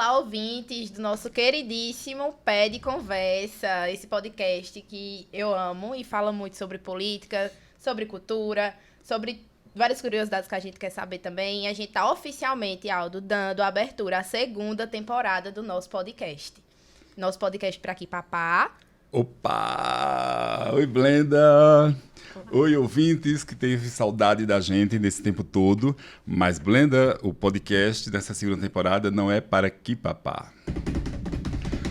Olá, ouvintes do nosso queridíssimo Pé de Conversa, esse podcast que eu amo e fala muito sobre política, sobre cultura, sobre várias curiosidades que a gente quer saber também. E a gente tá oficialmente, Aldo, dando abertura à segunda temporada do nosso podcast. Nosso podcast Pra Aqui Papá. Opa! Oi, Blenda! Oi, ouvintes que teve saudade da gente nesse tempo todo. Mas, Blenda, o podcast dessa segunda temporada não é para aqui, papá.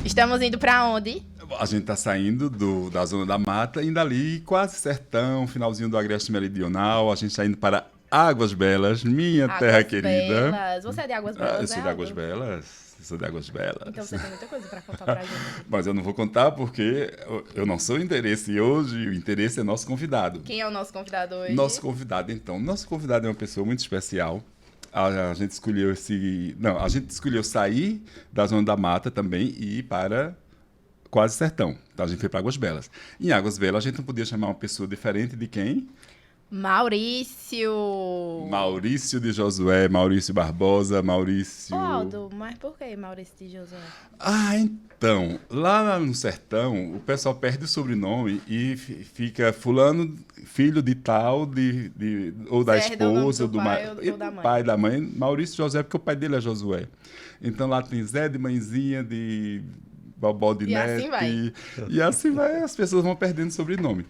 Estamos indo pra onde? A gente tá saindo da Zona da Mata, indo ali, quase sertão, finalzinho do Agreste Meridional. A gente tá indo para Águas Belas, minha terra querida. Belas. Você é de Águas Belas, Eu sou né, de Águas Aldo? Belas. Sou de Águas Belas. Então você tem muita coisa pra contar pra gente. Mas eu não vou contar porque eu não sou o interesse. E hoje o interesse é nosso convidado. Quem é o nosso convidado hoje? Nosso convidado, então. Nosso convidado é uma pessoa muito especial. A gente escolheu a gente escolheu sair da Zona da Mata também e ir para quase sertão. Então a gente foi para Águas Belas. Em Águas Belas a gente não podia chamar uma pessoa diferente de quem? Maurício! Maurício de Josué, Maurício Barbosa, Maurício... Ô, Aldo, mas por que Maurício de Josué? Então, lá no sertão, o pessoal perde o sobrenome e fica fulano, filho de tal, ou da Perde o nome esposa, do ou do pai ou da mãe. pai da mãe, Maurício José, porque o pai dele é Josué. Então lá tem Zé de mãezinha, de bobó de E neto. assim vai. E assim vai, as pessoas vão perdendo sobrenome.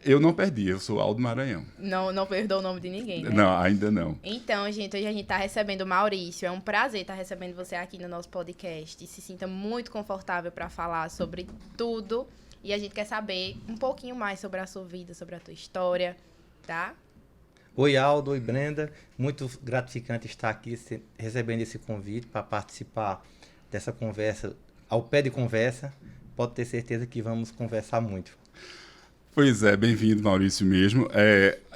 Eu não perdi, eu sou Aldo Maranhão. Não perdeu o nome de ninguém, né? Não, ainda não. Então, gente, hoje a gente tá recebendo o Maurício. É um prazer estar recebendo você aqui no nosso podcast. Se sinta muito confortável para falar sobre tudo. E a gente quer saber um pouquinho mais sobre a sua vida, sobre a tua história, tá? Oi, Aldo, oi, Brenda. Muito gratificante estar aqui recebendo esse convite para participar dessa conversa ao pé de conversa. Pode ter certeza que vamos conversar muito. Pois é, bem-vindo, Maurício mesmo.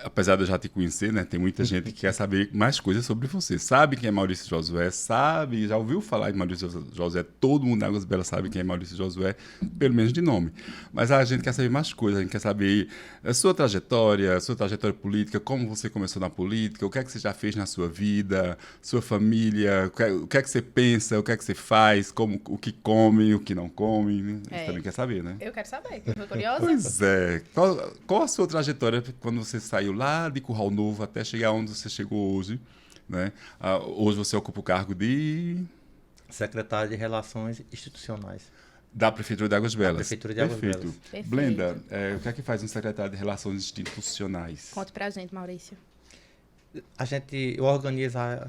Apesar de eu já te conhecer, né, tem muita gente que quer saber mais coisas sobre você. Sabe quem é Maurício Josué? Sabe, já ouviu falar de Maurício Josué? Todo mundo em Águas Belas sabe quem é Maurício Josué, pelo menos de nome. Mas a gente quer saber mais coisas, a gente quer saber a sua trajetória política, como você começou na política, o que é que você já fez na sua vida, sua família, o que é que você pensa, o que é que você faz, o que come, o que não come. Você também quer saber, né? Eu quero saber, eu tô curiosa. Pois é. Qual a sua trajetória quando você saiu lá de Curral Novo até chegar onde você chegou hoje? Né? Hoje você ocupa o cargo de... Secretário de Relações Institucionais. Da Prefeitura de Águas Belas. Da Prefeitura de Águas Belas. Perfeito. Blenda, o que é que faz um secretário de Relações Institucionais? Conte pra gente, Maurício. A gente organiza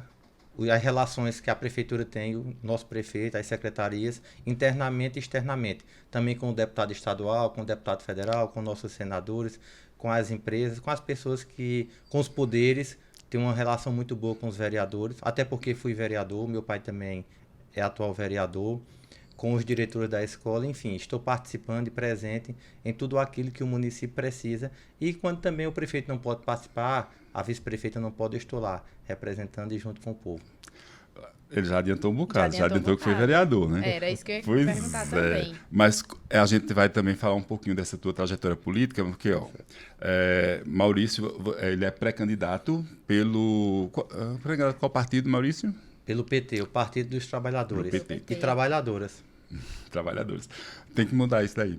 as relações que a Prefeitura tem, o nosso prefeito, as secretarias, internamente e externamente. Também com o deputado estadual, com o deputado federal, com nossos senadores, com as empresas, com as pessoas com os poderes, tem uma relação muito boa com os vereadores, até porque fui vereador, meu pai também é atual vereador, com os diretores da escola, enfim, estou participando e presente em tudo aquilo que o município precisa. E quando também o prefeito não pode participar, a vice-prefeita não pode, eu estou lá, representando e junto com o povo. Ele já adiantou um bocado, já adiantou um que foi bocado. vereador, né? Era isso que eu ia Pois perguntar também. Mas a gente vai também falar um pouquinho dessa tua trajetória política, porque Maurício, ele é pré-candidato pré-candidato qual partido, Maurício? Pelo PT, o Partido dos Trabalhadores Pelo PT. e Trabalhadoras. Trabalhadores. Tem que mudar isso daí.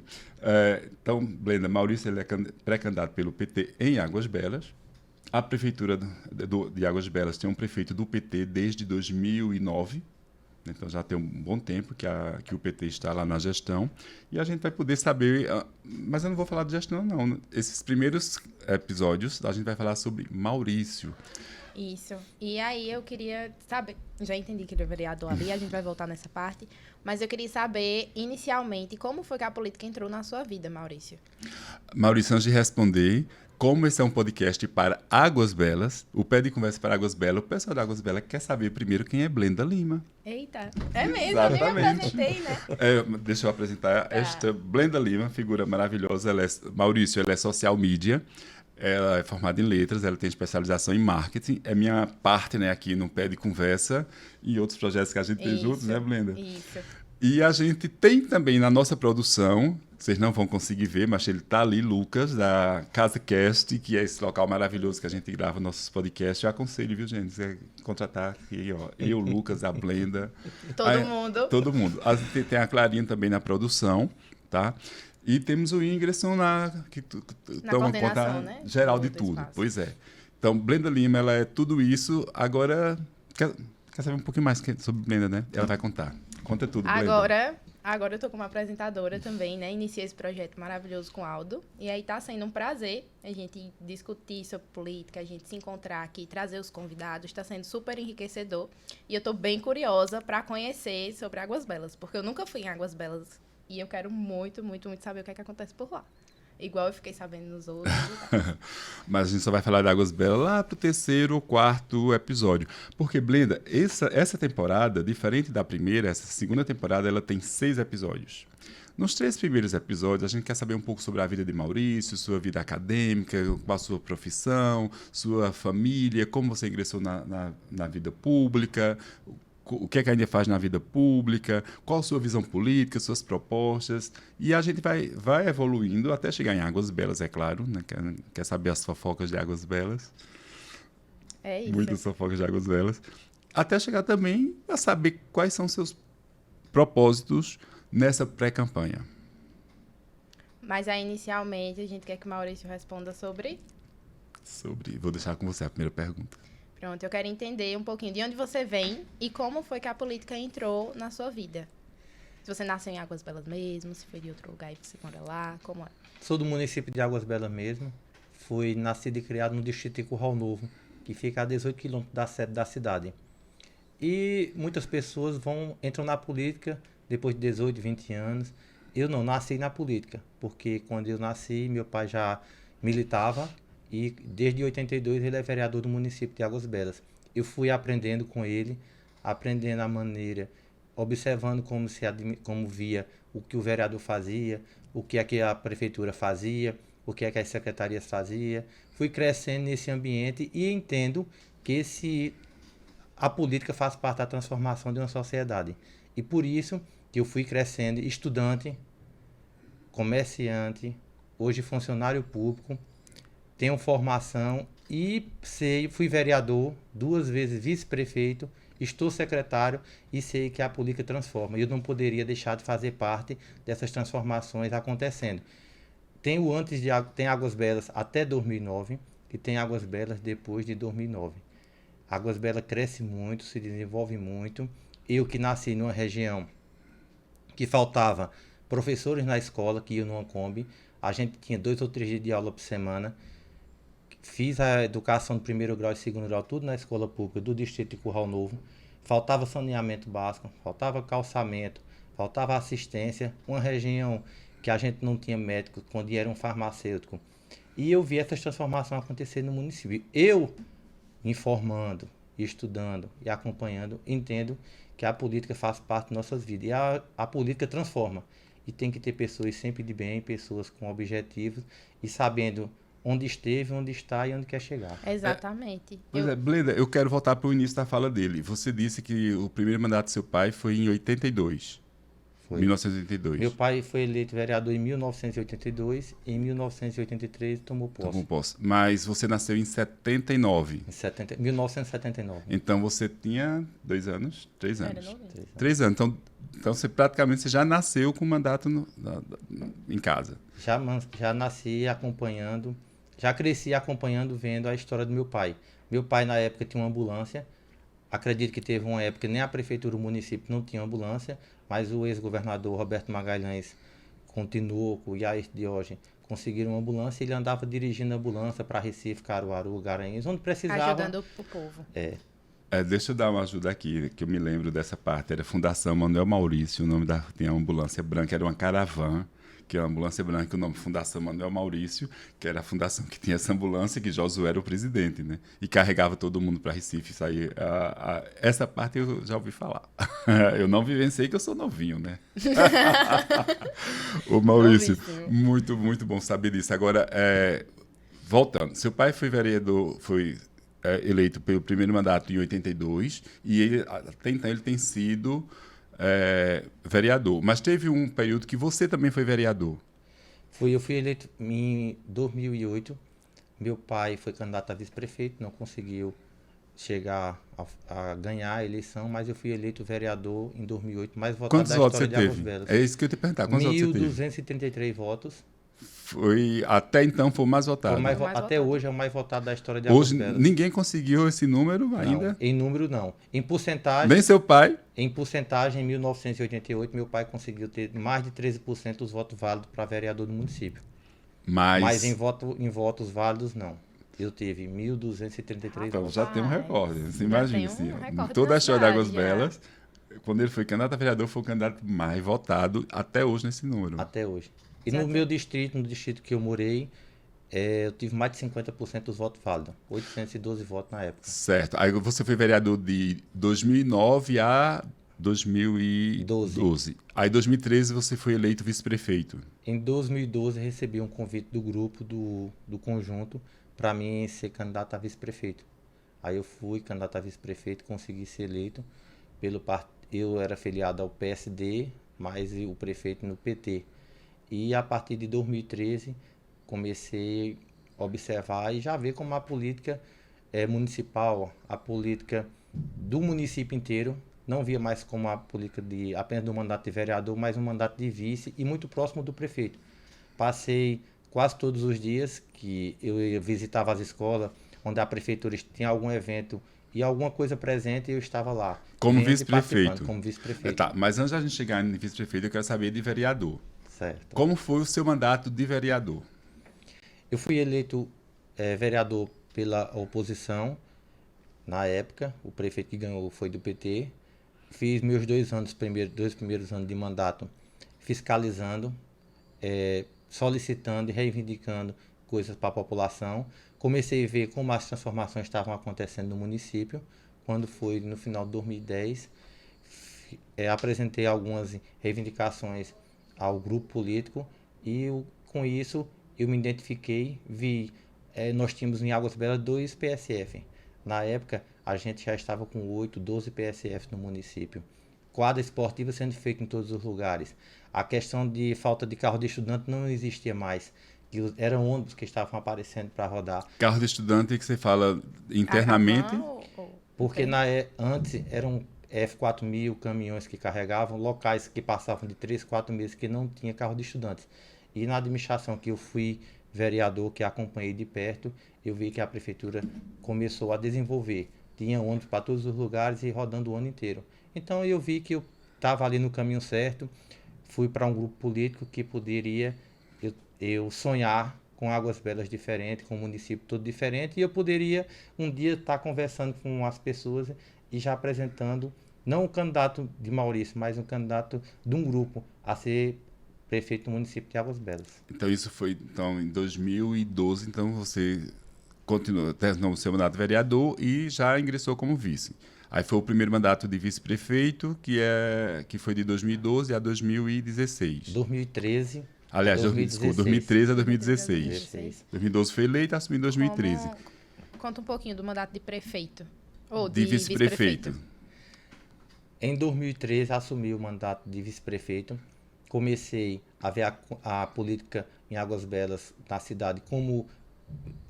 Então, Blenda, Maurício ele é pré-candidato pelo PT em Águas Belas. A Prefeitura de Águas Belas tem um prefeito do PT desde 2009. Então já tem um bom tempo que o PT está lá na gestão. E a gente vai poder saber... Mas eu não vou falar de gestão, não. Esses primeiros episódios, a gente vai falar sobre Maurício. Isso. E aí eu queria saber, já entendi que ele é vereador ali, a gente vai voltar nessa parte, mas eu queria saber, inicialmente, como foi que a política entrou na sua vida, Maurício? Maurício, antes de responder, como esse é um podcast para Águas Belas, o Pé de Conversa para Águas Belas, o pessoal de Águas Belas quer saber primeiro quem é Blenda Lima. Eita, é mesmo, Exatamente. eu nem me apresentei, né? Deixa eu apresentar esta Blenda Lima, figura maravilhosa. Maurício, ela é social media. Ela é formada em letras, ela tem especialização em marketing. É minha partner aqui no Pé de Conversa e outros projetos que a gente tem juntos, né, Blenda? Isso. E a gente tem também na nossa produção, vocês não vão conseguir ver, mas ele tá ali, Lucas, da Casa Cast, que é esse local maravilhoso que a gente grava nossos podcasts. Eu aconselho, viu, gente? Você contratar aqui, ó. Eu, Lucas, a Blenda. Todo mundo. Todo mundo. A gente tem a Clarinha também na produção, tá? E temos o Ingresson que toma conta né? geral de Do tudo. espaço. Pois é. Então, Blenda Lima, ela é tudo isso. Agora, quer saber um pouquinho mais sobre Blenda, né? Ela vai contar. Conta tudo, Blenda. Agora eu tô como apresentadora também, né? Iniciei esse projeto maravilhoso com o Aldo. E aí tá sendo um prazer a gente discutir sobre política, a gente se encontrar aqui, trazer os convidados. Tá sendo super enriquecedor. E eu tô bem curiosa para conhecer sobre Águas Belas, porque eu nunca fui em Águas Belas. E eu quero muito, muito, muito saber o que é que acontece por lá. Igual eu fiquei sabendo nos outros. Mas a gente só vai falar de Águas Belas lá pro 3º ou 4º episódio. Porque, Blenda, essa temporada, diferente da primeira, essa segunda temporada, ela tem 6 episódios. Nos 3 primeiros episódios, a gente quer saber um pouco sobre a vida de Maurício, sua vida acadêmica, qual a sua profissão, sua família, como você ingressou na vida pública, o que é que ainda faz na vida pública, qual a sua visão política, suas propostas. E a gente vai evoluindo até chegar em Águas Belas, é claro. Né? Quer saber as fofocas de Águas Belas? É isso. Muitas fofocas de Águas Belas. Até chegar também a saber quais são seus propósitos nessa pré-campanha. Mas aí, inicialmente, a gente quer que o Maurício responda sobre... Vou deixar com você a primeira pergunta. Pronto, eu quero entender um pouquinho de onde você vem e como foi que a política entrou na sua vida. Se você nasceu em Águas Belas mesmo, se foi de outro lugar e você mora lá, como é? Sou do município de Águas Belas mesmo. Fui nascido e criado no distrito de Curral Novo, que fica a 18 quilômetros da sede da cidade. E muitas pessoas entram na política depois de 18, 20 anos. Eu não nasci na política, porque quando eu nasci, meu pai já militava e desde 82 ele é vereador do município de Águas Belas. Eu fui aprendendo com ele, aprendendo a maneira, observando como via o que o vereador fazia, o que é que a prefeitura fazia, o que é que as secretarias faziam. Fui crescendo nesse ambiente e entendo que a política faz parte da transformação de uma sociedade. E por isso que eu fui crescendo estudante, comerciante, hoje funcionário público, tenho formação e fui vereador, 2 vezes vice-prefeito, estou secretário e sei que a política transforma. Eu não poderia deixar de fazer parte dessas transformações acontecendo. Tem Águas Belas até 2009 e tem Águas Belas depois de 2009. Águas Belas cresce muito, se desenvolve muito. Eu que nasci numa região que faltava professores na escola, que iam numa Kombi, a gente tinha 2 ou 3 dias de aula por semana. Fiz a educação de 1º grau e 2º grau, tudo na escola pública do distrito de Curral Novo. Faltava saneamento básico, faltava calçamento, faltava assistência. Uma região que a gente não tinha médico, onde era um farmacêutico. E eu vi essa transformação acontecer no município. Eu, informando, estudando e acompanhando, entendo que a política faz parte de nossas vidas. E a política transforma. E tem que ter pessoas sempre de bem, pessoas com objetivos e sabendo onde esteve, onde está e onde quer chegar. Exatamente. Pois é, Blenda, eu quero voltar para o início da fala dele. Você disse que o primeiro mandato do seu pai foi em 82. Foi. 1982. Meu pai foi eleito vereador em 1982 e em 1983 tomou posse. Mas você nasceu em 79. 1979. Então você tinha 2 anos? 3 anos. Era novinho. 3 anos. Então você praticamente já nasceu com o mandato em casa. Já nasci acompanhando, já cresci acompanhando, vendo a história do meu pai. Meu pai, na época, tinha uma ambulância. Acredito que teve uma época que nem a prefeitura, o município não tinha ambulância, mas o ex-governador Roberto Magalhães continuou com o Yair Diógenes, conseguiram uma ambulância e ele andava dirigindo a ambulância para Recife, Caruaru, Garanhuns, onde precisava. Ajudando o povo. Deixa eu dar uma ajuda aqui, que eu me lembro dessa parte. Era Fundação Manuel Maurício, o nome tinha uma ambulância branca, era uma Caravan, que é uma ambulância branca, o nome Fundação Manuel Maurício, que era a fundação que tinha essa ambulância, que Josué era o presidente, né? E carregava todo mundo para Recife. Essa parte eu já ouvi falar. Eu não vivenciei, que eu sou novinho, né? Ô Maurício, muito, muito bom saber disso. Agora, voltando, seu pai foi vereador, eleito pelo primeiro mandato em 82, e até então ele tem sido vereador. Mas teve um período que você também foi vereador. Eu fui eleito em 2008. Meu pai foi candidato a vice-prefeito, não conseguiu chegar a ganhar a eleição, mas eu fui eleito vereador em 2008, mais votado Quantos da votos você história de Águas teve? Belas. É isso que eu te perguntar. Quantos votos você teve? 1.233 votos. Até então foi o mais votado. Foi mais até votado. hoje é o mais votado da história de Águas Hoje Belas. ninguém conseguiu esse número ainda. Não, em número não. Em porcentagem, Nem seu pai. em 1988, meu pai conseguiu ter mais de 13% dos votos válidos para vereador do município. Mas em votos válidos, não. Eu tive 1.233 Então votos. já tem um recorde. Você Já imagina, tem um assim, recorde em toda da a história de Águas cidade, já. Belas, quando ele foi candidato a vereador, foi o candidato mais votado até hoje nesse número. Até hoje. E Já no tem. meu distrito, no distrito que eu morei, eu tive mais de 50% dos votos válidos. 812 votos na época. Certo. Aí você foi vereador de 2009 a 2012. Aí em 2013 você foi eleito vice-prefeito. Em 2012, recebi um convite do grupo, do conjunto, para mim ser candidato a vice-prefeito. Aí eu fui candidato a vice-prefeito, consegui ser eleito. Eu era filiado ao PSD, mas o prefeito no PT. E a partir de 2013, comecei a observar e já ver como a política municipal, a política do município inteiro, não via mais como a política apenas do mandato de vereador, mas um mandato de vice e muito próximo do prefeito. Passei quase todos os dias que eu visitava as escolas, onde a prefeitura tinha algum evento e alguma coisa presente, eu estava lá. Como vendo e vice-prefeito. participando, como vice-prefeito. Tá, mas antes da gente chegar em vice-prefeito, eu quero saber de vereador. Certo. Como foi o seu mandato de vereador? Eu fui eleito vereador pela oposição. Na época, o prefeito que ganhou foi do PT. Fiz meus 2 primeiros anos de mandato fiscalizando, solicitando e reivindicando coisas para a população. Comecei a ver como as transformações estavam acontecendo no município. Quando foi no final de 2010, apresentei algumas reivindicações ao grupo político e com isso eu me identifiquei, nós tínhamos em Águas Belas 2 PSF. Na época, a gente já estava com 8, 12 PSF no município. Quadra esportiva sendo feita em todos os lugares. A questão de falta de carro de estudante não existia mais. Eram ônibus que estavam aparecendo para rodar. Carro de estudante que você fala internamente. Porque antes eram F4000 caminhões que carregavam, locais que passavam de 3, 4 meses que não tinha carro de estudantes. E na administração que eu fui vereador, que acompanhei de perto, eu vi que a prefeitura começou a desenvolver. Tinha ônibus para todos os lugares e rodando o ano inteiro. Então eu vi que eu estava ali no caminho certo, fui para um grupo político que poderia eu sonhar com Águas Belas diferente, com um município todo diferente, e eu poderia um dia estar conversando com as pessoas e já apresentando, não um candidato de Maurício, mas um candidato de um grupo a ser prefeito do município de Águas Belas. Então isso foi em 2012, então você continuou, terminou o seu mandato de vereador e já ingressou como vice. Aí foi o primeiro mandato de vice-prefeito, que foi de 2012 a 2016. 2013. Aliás, 2013 a 2016. 2016. 2012 foi eleito, assumiu em 2013. Conta um pouquinho do mandato de prefeito. Ou de vice-prefeito. Em 2013, assumi o mandato de vice-prefeito. Comecei a ver a política em Águas Belas, na cidade, como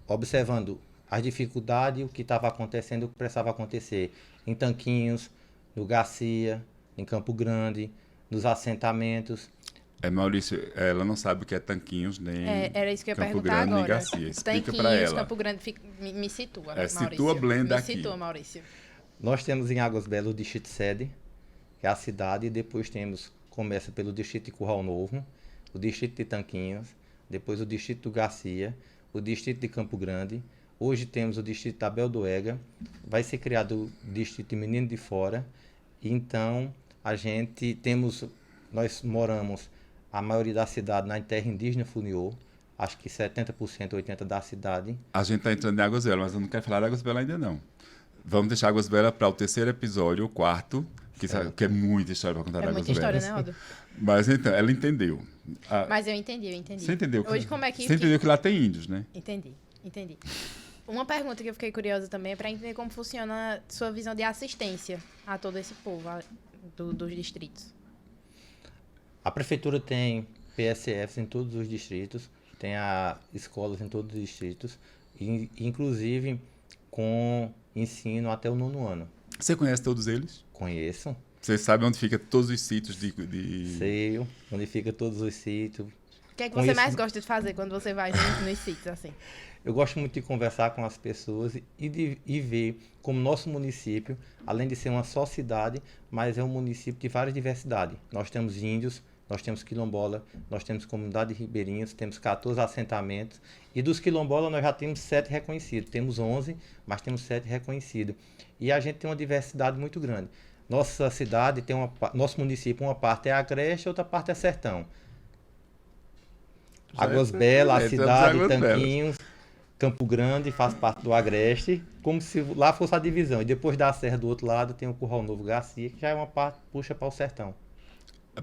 observando as dificuldades e o que estava acontecendo, o que precisava acontecer. Em Tanquinhos, no Garcia, em Campo Grande, nos assentamentos. Maurício, ela não sabe o que é Tanquinhos, nem era isso que eu ia Campo perguntar Grande, agora. nem Garcia. Explica para Tanquinhos, ela. Campo Grande, me situa, Maurício. Situa Blenda aqui. Me situa, Maurício. Nós temos em Águas Belas o distrito sede, que é a cidade, e depois começa pelo distrito de Curral Novo, o distrito de Tanquinhos, depois o distrito do Garcia, o distrito de Campo Grande. Hoje temos o distrito da Beldoega, vai ser criado o distrito de Menino de Fora. Então, nós moramos, a maioria da cidade, na terra indígena Funiô, acho que 70%, 80% da cidade. A gente está entrando em Águas Belas, mas eu não quero falar de Águas Belas ainda não. Vamos deixar Águas Belas para o terceiro episódio, o quarto, que é muita história para contar de Águas Belas. É muita história, né, Aldo? Mas então, ela entendeu. Mas eu entendi. Você entendeu? Hoje, como é que... Você entendeu que lá tem índios, né? Entendi. Uma pergunta que eu fiquei curiosa também é para entender como funciona a sua visão de assistência a todo esse povo, dos distritos? A prefeitura tem PSFs em todos os distritos, tem escolas em todos os distritos, inclusive com ensino até o 9º ano. Você conhece todos eles? Conheço. Você sabe onde fica todos os sítios de... Sei onde fica todos os sítios. O que é que você mais gosta de fazer quando você vai nos sítios, assim? Eu gosto muito de conversar com as pessoas e ver como nosso município, além de ser uma só cidade, mas é um município de várias diversidades. Nós temos índios, nós temos quilombola, nós temos comunidade de ribeirinhos, temos 14 assentamentos. E dos quilombola nós já temos 7 reconhecidos. Temos 11, mas temos 7 reconhecidos. E a gente tem uma diversidade muito grande. Nossa cidade tem nosso município, uma parte é Agreste, outra parte é Sertão. Águas Belas, a cidade, Tanquinhos, Campo Grande faz parte do Agreste, como se lá fosse a divisão. E depois da serra do outro lado tem o Curral Novo Garcia, que já é uma parte puxa para o Sertão.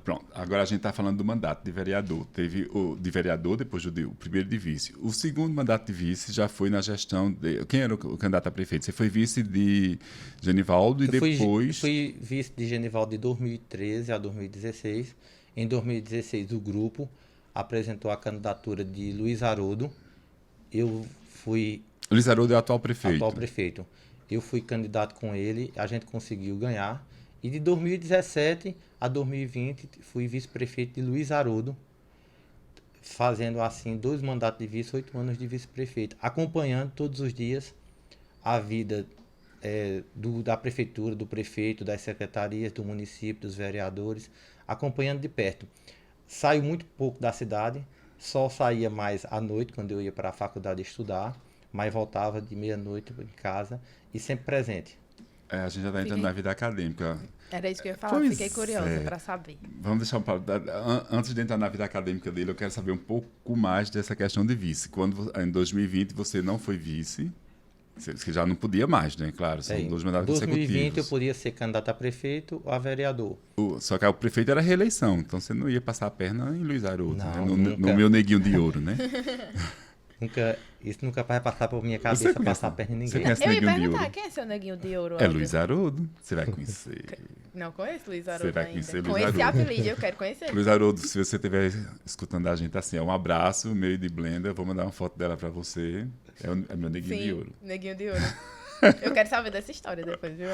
Pronto, agora a gente está falando do mandato de vereador. Teve o de vereador, depois o primeiro de vice. O segundo mandato de vice já foi na gestão de... Quem era o candidato a prefeito? Você foi vice de Genivaldo e depois... Eu fui vice de Genivaldo de 2013 a 2016. Em 2016, o grupo apresentou a candidatura de Luiz Haroldo. Eu fui... Luiz Haroldo é o atual prefeito. Atual prefeito. Eu fui candidato com ele, a gente conseguiu ganhar. E de 2017 a 2020, fui vice-prefeito de Luiz Haroldo, fazendo assim 2 mandatos de vice, 8 anos de vice-prefeito, acompanhando todos os dias a vida da prefeitura, do prefeito, das secretarias, do município, dos vereadores, acompanhando de perto. Saio muito pouco da cidade, só saía mais à noite, quando eu ia para a faculdade estudar, mas voltava de meia-noite em casa e sempre presente. A gente já está entrando na vida acadêmica. Era isso que eu ia falar, fiquei curiosa para saber. Vamos deixar antes de entrar na vida acadêmica dele, eu quero saber um pouco mais dessa questão de vice. Quando em 2020 você não foi vice, você já não podia mais, né? Claro, são 2 mandatos consecutivos. Em 2020 eu podia ser candidato a prefeito ou a vereador. Só que o prefeito era reeleição, então você não ia passar a perna em Luiz Haroldo, não, né? No meu neguinho de ouro, né? Isso nunca vai passar por minha cabeça, passar a perna em ninguém. Eu ia perguntar, quem é seu neguinho de ouro? É Luiz Haroldo, você vai conhecer. Não conheço Luiz Haroldo. Você vai conhecer ainda. Luiz Haroldo. Com esse apelido, eu quero conhecer. Luiz Haroldo, se você estiver escutando a gente assim, um abraço, meio de Blenda, vou mandar uma foto dela pra você. É meu neguinho de ouro. Neguinho de ouro. Eu quero saber dessa história depois, viu,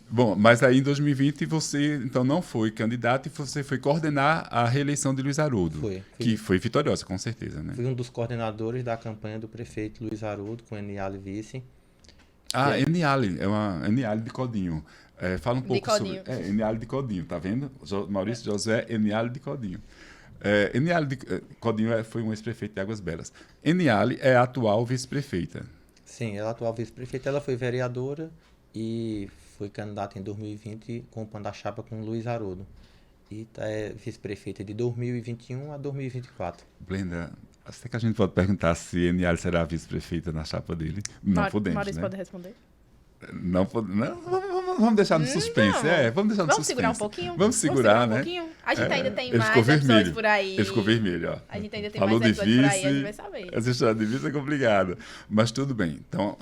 Bom, mas aí em 2020 você então não foi candidato e você foi coordenar a reeleição de Luiz Haroldo. Que foi vitoriosa, com certeza, né? Fui um dos coordenadores da campanha do prefeito Luiz Haroldo, com Eniale vice. Eniale, é uma Eniale de Codinho. Fala um pouco sobre... Eniale de Codinho, tá vendo? Maurício Josué, Eniale de Codinho. Eniale de Codinho foi um ex-prefeito de Águas Belas. Eniale é a atual vice-prefeita. Sim, ela é a atual vice-prefeita. Ela foi vereadora e foi candidata em 2020 ocupando a chapa com Luiz Haroldo. E é vice-prefeita de 2021 a 2024. Blenda, até que a gente pode perguntar se Eniale será a vice-prefeita na chapa dele. Não podemos, Maurício né? pode responder? Não, vamos deixar no suspense. Vamos deixar no suspense. Vamos segurar um pouquinho? Vamos segurar, né? A gente ainda tem mais episódios por aí. Ele ficou vermelho, ó. A gente ainda tem Falou mais episódios de por vice, aí, a gente vai saber. Essa história de vice é complicada. Mas tudo bem. Então,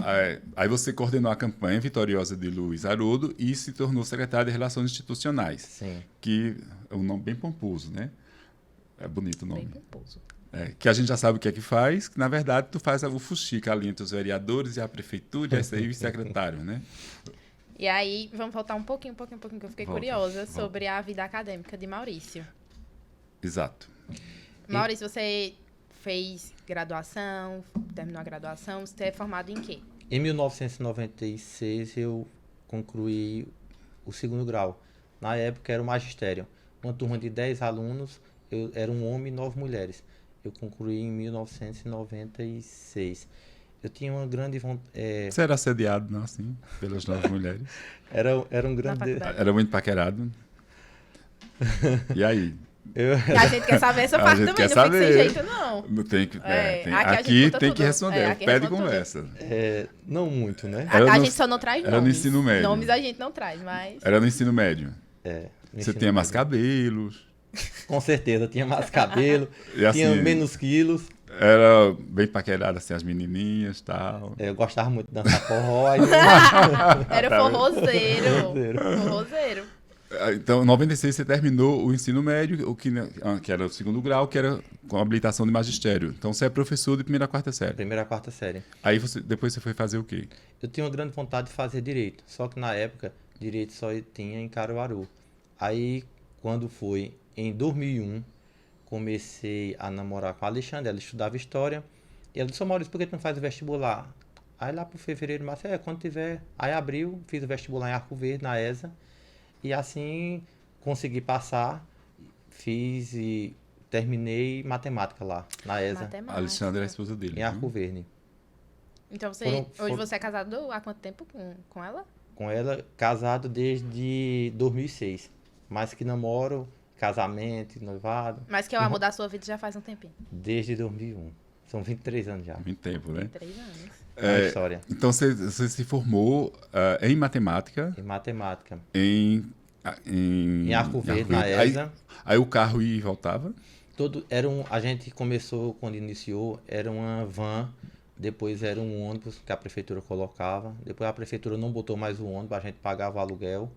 aí você coordenou a campanha vitoriosa de Luiz Haroldo e se tornou secretário de Relações Institucionais. Sim. Que é um nome bem pomposo, né? É bonito o nome. Bem pomposo. Que a gente já sabe o que é que faz, que na verdade tu faz o fuxica ali entre os vereadores e a prefeitura, e aí o secretário, né? E aí, vamos voltar um pouquinho, que eu fiquei curiosa sobre a vida acadêmica de Maurício. Exato. Maurício, você fez graduação, terminou a graduação, você é formado em quê? Em 1996 eu concluí o 2º grau. Na época era o magistério. Uma turma de 10 alunos, eu era um homem e 9 mulheres. Eu concluí em 1996. Eu tinha uma grande vontade... Você era assediado, não, assim, pelas 9 mulheres? Era um grande... Era muito paquerado. E aí? A gente quer saber essa parte também, não fica sem jeito, não. Não tem que, aqui tem que responder, pede conversa. Não muito, né? A gente só não traz nomes. Era no ensino médio. Nomes a gente não traz, mas... Era no ensino médio. Você tinha mais cabelos. Com certeza, tinha mais cabelo, assim, tinha menos quilos. Era bem paquerado, assim, as menininhas e tal. Eu gostava muito de dançar forró. Era forrozeiro. Então, em 96 você terminou o ensino médio, que era o segundo grau, que era com habilitação de magistério. Então você é professor de primeira a quarta série. Primeira a quarta série. Aí depois você foi fazer o quê? Eu tinha uma grande vontade de fazer direito, só que na época direito só tinha em Caruaru. Aí quando foi em 2001, comecei a namorar com a Alexandre, ela estudava história, e ela disse: Maurício, por que tu não faz o vestibular? Aí lá pro fevereiro, março, quando tiver. Aí abril, fiz o vestibular em Arco Verde, na ESA, e assim consegui passar, fiz e terminei matemática lá, na ESA, A Matemática. Alexandre é a esposa dele. em Arco Verde. Então, Foram- hoje você é casado há quanto tempo com ela? Com ela, casado desde 2006, mas que namoro, casamento, noivado, Mas que é o amor da sua vida já faz um tempinho. desde 2001. São 23 anos já, Muito tempo, né? 3 anos. na história, Então você se formou em matemática em matemática. em Em Arco Verde, na Aí, ESA. aí o carro ia e voltava? A gente começou, quando iniciou, era uma van, depois era um ônibus que a prefeitura colocava, depois a prefeitura não botou mais o ônibus, a gente pagava o aluguel,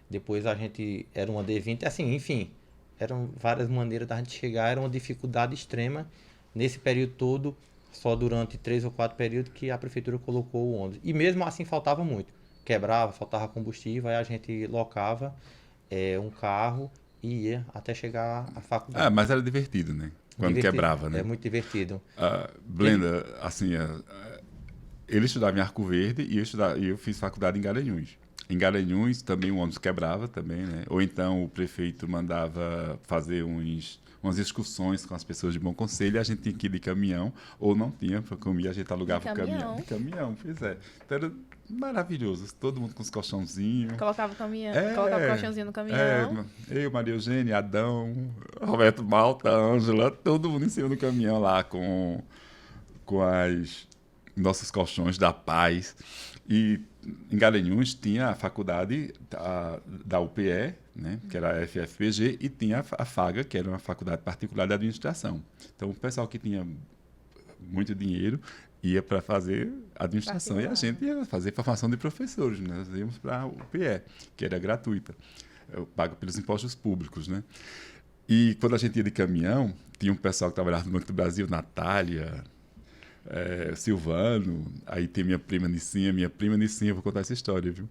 depois era uma D20, assim, enfim, eram várias maneiras da gente chegar, era uma dificuldade extrema nesse período todo, só durante 3 ou 4 períodos que a prefeitura colocou o ônibus. E mesmo assim faltava muito, quebrava, faltava combustível, aí a gente locava um carro e ia até chegar à faculdade. Ah, mas era divertido, né? Quando Divertido. quebrava, né? É muito divertido. Blenda, assim, ele estudava em Arco Verde e eu fiz faculdade em Garanhuns. Em Garanhuns também o ônibus quebrava também, né? Ou então o prefeito mandava fazer umas excursões com as pessoas de bom conselho e a gente tinha que ir de caminhão, ou não tinha, para comer, a gente alugava o caminhão. De caminhão, pois é. Então era maravilhoso, todo mundo com os colchãozinhos. Colocava o colchãozinho no caminhão. Eu, Maria Eugênia, Adão, Roberto Malta, Ângela, todo mundo em cima do caminhão lá com as nossos colchões da paz. E em Garanhuns tinha a faculdade da UPE, né, que era a FFPG, e tinha a FAGA, que era uma faculdade particular de administração. Então, o pessoal que tinha muito dinheiro ia para fazer administração e a gente ia fazer formação de professores. Né? Nós íamos para a UPE, que era gratuita, pago pelos impostos públicos. Né? E quando a gente ia de caminhão, tinha um pessoal que trabalhava no Banco do Brasil, Natália, Silvano, aí tem minha prima Nicinha, vou contar essa história, viu?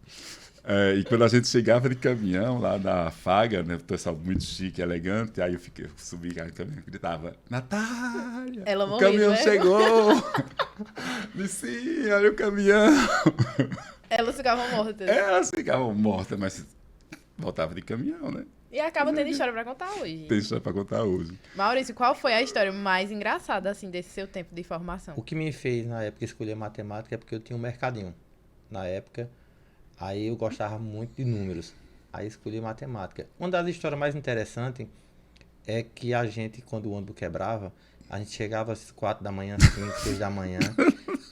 E quando a gente chegava de caminhão lá na Faga, né, o pessoal muito chique, elegante, aí eu subi no caminhão e gritava: Natália, Ela o morreu, caminhão né? chegou! Nicinha, olha o caminhão! Elas ficavam mortas. Elas ficavam mortas, mas voltava de caminhão, né? E acaba tendo história pra contar hoje. Tem história para contar hoje. Maurício, qual foi a história mais engraçada, assim, desse seu tempo de formação? O que me fez na época escolher matemática é porque eu tinha um mercadinho na época, aí eu gostava muito de números, aí escolhi matemática. Uma das histórias mais interessantes é que a gente, quando o ônibus quebrava, a gente chegava às 4 da manhã, 5, 6 da manhã,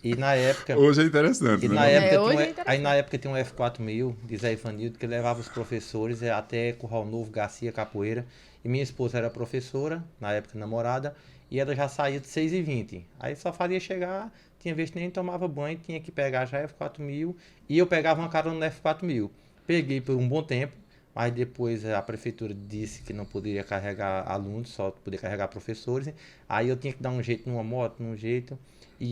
e na época... Hoje é interessante, E né? na época, hoje tinha, é interessante. aí na época tinha um F4000 de Zé Ivanildo que levava os professores até Curral Novo, Garcia, Capoeira. E minha esposa era professora, na época namorada, e ela já saía de 6h20. Aí só fazia chegar, tinha vez que nem tomava banho, tinha que pegar já F4000 e eu pegava uma carona no F4000. Peguei por um bom tempo, mas depois a prefeitura disse que não poderia carregar alunos, só podia carregar professores. Aí eu tinha que dar um jeito numa moto, num jeito.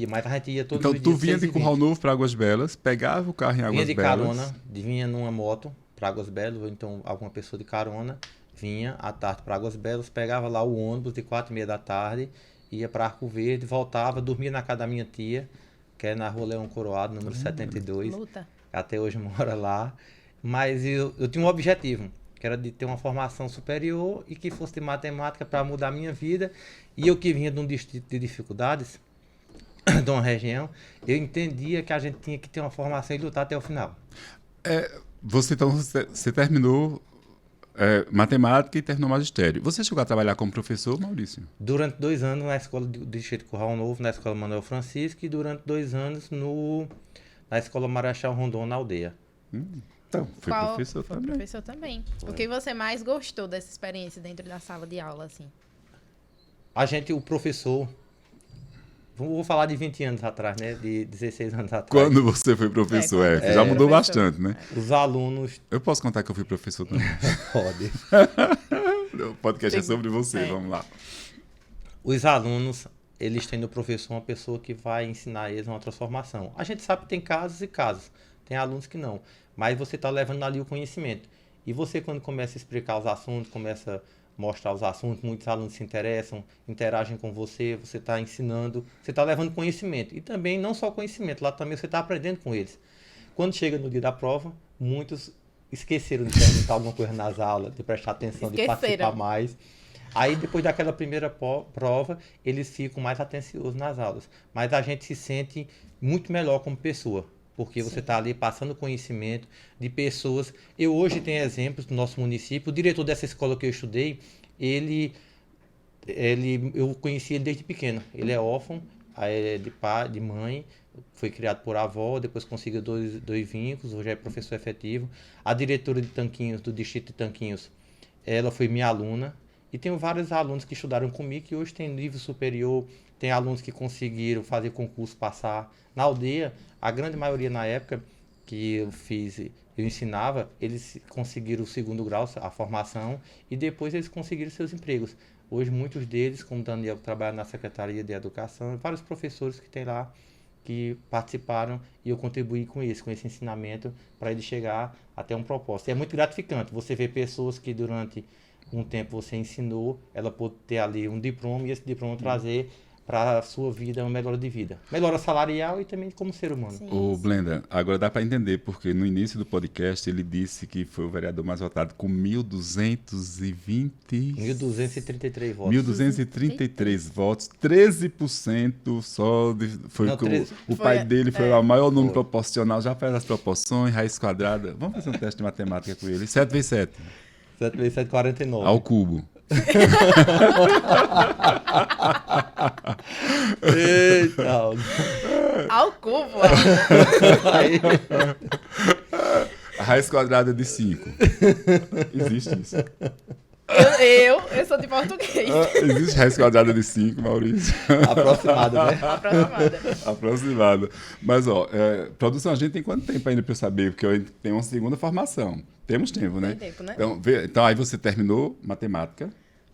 Mas a gente ia todos Então, os tu dias vinha de 6h20. Curral Novo para Águas Belas, pegava o carro em Águas Vinha de Belas. carona, vinha numa moto para Águas Belas, ou então alguma pessoa de carona, vinha à tarde para Águas Belas, pegava lá o ônibus de 4h30 da tarde, ia para Arco Verde, voltava, dormia na casa da minha tia, que é na Rua Leão Coroado, número 72, Luta. até hoje mora lá. Mas eu tinha um objetivo, que era de ter uma formação superior e que fosse de matemática para mudar a minha vida. E eu que vinha de um distrito de dificuldades, de uma região, eu entendia que a gente tinha que ter uma formação e lutar até o final. Você terminou matemática e terminou magistério. Você chegou a trabalhar como professor, Maurício? Durante 2 anos na escola do Distrito Curral Novo, na escola Manuel Francisco, e durante 2 anos na escola Marechal Rondon, na aldeia. Então, foi professor foi também. professor também. O que você mais gostou dessa experiência dentro da sala de aula, assim? O professor, Vou falar de 20 anos atrás, né? De 16 anos atrás. Quando você foi professor, quando já mudou professor. bastante, né? Os alunos... Eu posso contar que eu fui professor também. Pode. O podcast é sobre você, vamos lá. Os alunos, eles têm no professor uma pessoa que vai ensinar eles uma transformação. A gente sabe que tem casos e casos. Tem alunos que não. Mas você está levando ali o conhecimento. E você, quando começa a explicar os assuntos, começa a mostrar os assuntos, muitos alunos se interessam, interagem com você, você está ensinando, você está levando conhecimento. E também, não só conhecimento, lá também você está aprendendo com eles. Quando chega no dia da prova, muitos esqueceram de perguntar alguma coisa nas aulas, de prestar atenção, de participar mais. Aí, depois daquela primeira prova, eles ficam mais atenciosos nas aulas. Mas a gente se sente muito melhor como pessoa, porque você está ali passando conhecimento de pessoas. Eu hoje tenho exemplos do nosso município. O diretor dessa escola que eu estudei, eu conheci ele desde pequeno. Ele é órfão, é de pai, de mãe, foi criado por avó, depois conseguiu dois vínculos, hoje é professor efetivo. A diretora de Tanquinhos, do distrito de Tanquinhos, ela foi minha aluna. E tenho vários alunos que estudaram comigo, que hoje têm nível superior, tem alunos que conseguiram fazer concurso, passar. Na aldeia, a grande maioria na época que eu ensinava, eles conseguiram o 2º grau, a formação, e depois eles conseguiram seus empregos. Hoje, muitos deles, como o Daniel, que trabalha na Secretaria de Educação, vários professores que tem lá, que participaram, e eu contribuí com esse ensinamento, para ele chegar até um propósito. E é muito gratificante você ver pessoas que durante um tempo você ensinou, ela pode ter ali um diploma, e esse diploma trazer para a sua vida uma melhora de vida. Melhora salarial e também como ser humano. Ô, Blenda, agora dá para entender, porque no início do podcast ele disse que foi o vereador mais votado com 1.233 votos. 1.233 votos, 13% só foi Não, o que 13. o pai dele foi o maior número Foi. proporcional, já faz as proporções, raiz quadrada. Vamos fazer um teste de matemática com ele. 7 vezes 7. 7 vezes 7, 49. Ao cubo. Eita! Ao cubo. Aí, A raiz quadrada de 5. Existe isso. Eu sou de português. Existe raiz quadrada de 5, Maurício. aproximado, né? Aproximada. Aproximado. Mas, produção, a gente tem quanto tempo ainda para eu saber? Porque eu tenho uma segunda formação. Temos tempo, né? Tem tempo, né? Então, aí você terminou matemática.